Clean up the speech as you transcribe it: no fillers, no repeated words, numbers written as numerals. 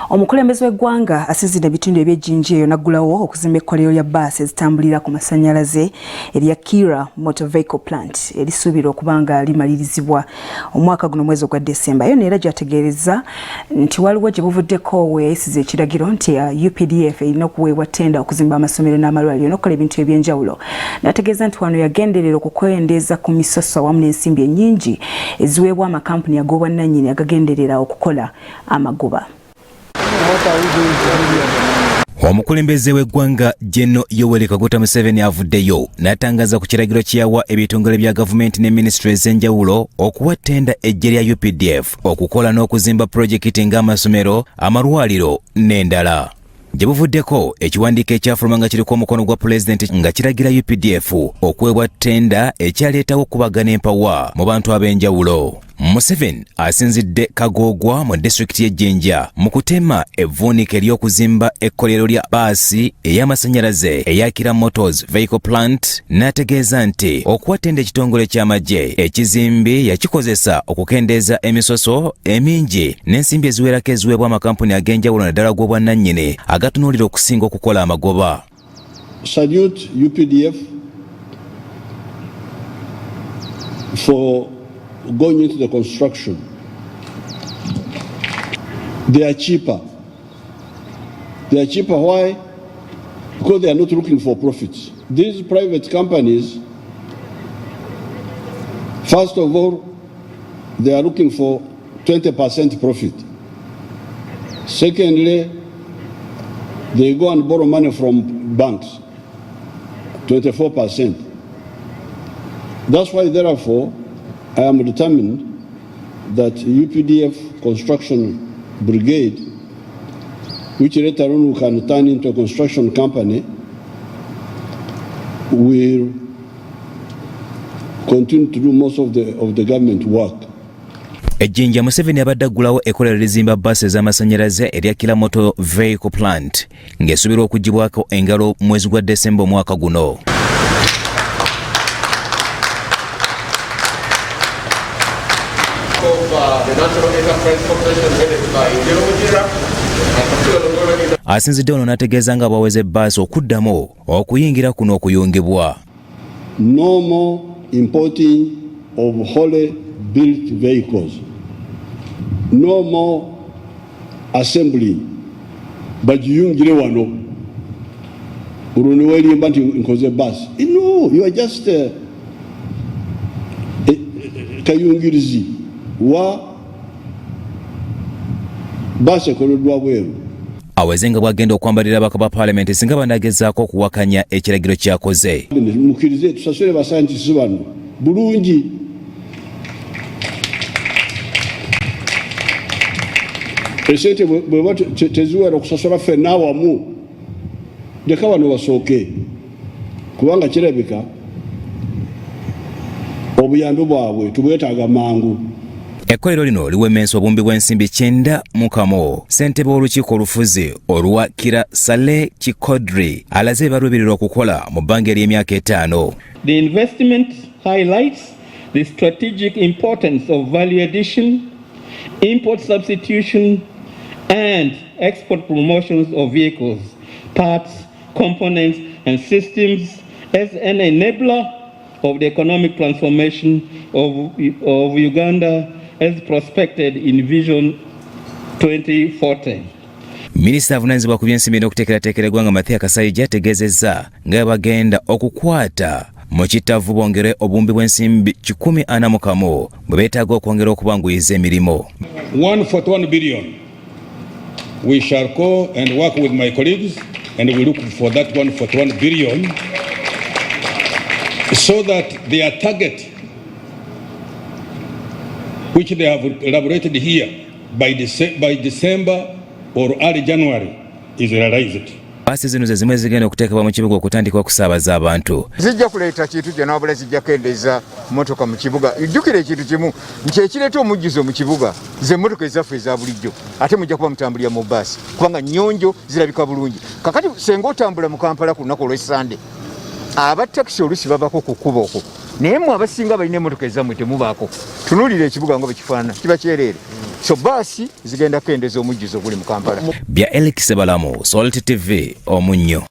Omukulembeze w'eggwanga asizidde ebitundu eby'ejjinja eyo naggulawo okuzimba ekkolero lya bbaasi ezitambulira ku masannyalaze erya Kira Motor Vehicle Plant erisuubirwa okuba nga limalirizibwa omwaka guno mwezi ogwa Desemba. Yo neera gyategeereza nti waliwo gye buvuddeko weeyayisiza ekiragiro nti UPDF erina okuweebwa ttenda okuzimba amasomero n'amalwaliro n'okukola ebintu eby'enjawulo. N'ategeeza nti wano yagenderera okukwendeeza ku misoso awamu n'ensimbi ennyingi eziweebwa amakampuni ag'obwannannyini agagenderera okukola amagoba. Omukulembeze w'eggwanga General Yoweri Kaguta Museveni avuddeyo n'atangaza ku kiragiro kiyawa ebitongole bya gavumenti ne ministry ez'enjawulo okuwa ttenda eggye lya UPDF okukola n'okuzimba pulojekiti ng'amasomero, amalwaliro n'endala. Gye buvuddeko ekiwandiiko ekyafuluma nga kiriko omukono gwa pulezidenti nga kiragira UPDF okuweebwa ttenda ekyaleetawo okubagana empawa mu bantu ab'enjawulo. Museveni asinzidde Kagoogwa mu disitulikiti y'Ejjinja mu kutema evvuunike ery'okuzimba ekkolero lya bbaasi ey'amasannyalaze eya Kira Motors Vehicle Plant n'ategeeza nti okuwa ttenda ekitongole ky'amagye ekizimbi yakikozesa okukendeeza emisoso emingi n'ensimbi eziwerako eziweebwa amakampuni ag'enjawulo naddala g'obwannannyini agatunuulira okusinga okukola amagoba. Salute UPDF for going into the construction. They are cheaper. They are cheaper. Why? Because they are not looking for profits. These private companies, first of all, they are looking for 20% profit. Secondly, they go and borrow money from banks, 24%. That's why, therefore, I am determined that UPDF Construction Brigade, which later on can turn into a construction company, will continue to do most of the government work. Ejjinja Museveni abadde aggulawo ekkolero erizimba bbaasi ez'amasannyalaze erya Kira Motor Vehicle Plant ng'esuubirwa okuggibwako engalo mwezi gwa Desemba omwaka guno. Asinzidde ono n'ategeeza nga baweze bbaasi okuddamu okuyingira kuno okuyungibwa. No more importing of wholly built vehicles. No more assembly. Bagiyungire wano. Uruni welimba nti nkoze bbaasi. No, you are just kayungirizi wa bbaasi ekoleddwa bweru. Aweze nga bwagenda okwambalira abaka ba Parliament singa banagezaako okuwakanya ekiragiro kyakoze. Mukkirize tusasule basayintisi bano bulungi. Esente bweba teziwera okusasula ffenna awamu leka bano basooke kubanga kirabika obuyambi bwabwe tubwetaaga mangu. Ekkolero lino liwemensa obumbi bw'ensimbi 91. Ssentebe w'olukiiko olufuzi olwa Kira Saleh Kikodri alaze baluubirirwa okukola mu bbanga ery'emyaka 5. The investment highlights the strategic importance of value addition, import substitution, and export promotions of vehicles, parts, components, and systems as an enabler of the economic transformation of Uganda as prospected in Vision 2040. Minisita avunaanyizibwa ku by'ensimbi n'okuteekerateekera eggwanga Mathias Kasayija ategeezezza nga bagenda okukwata mu kittavu bongere obumbi bw'ensimbi 141 bwe beetaaga okwongera okubanguyiza emirimu. 141 billion. We shall go and work with my colleagues and we look for that 141 billion so that their target, which they have elaborated here, by December or early January, is realized. Bbaasi zino ze zimwe zigenda okuteekebwa mu kibuga okutandika okusaabaza abantu. Zijja kuleeta kintu gye n'abula zijja kendeeza mmotoka mu kibuga. Jjukira ekintu kimu nti ekireeta omujjuzo mu kibuga ze mmotoka ezaffe eza bulijjo ate mujja kuba mutambulira mu bbaasi kubanga nnyonjo zirabika bulungi. Kakati senga otambula mu Kampala ku lunaku olw'Essande aba takisi olusi babako ku kkubo okwo naye mmwe abasinga balina emmotoka ezammwe temubaako. Tunuulira ekibuga nga bwe kifaanana kiba kyereere. so baasi zigenda kendeeza omujjuzo guli mu Kampala. Bya Alex Balamu, Salt TV, Omunyo.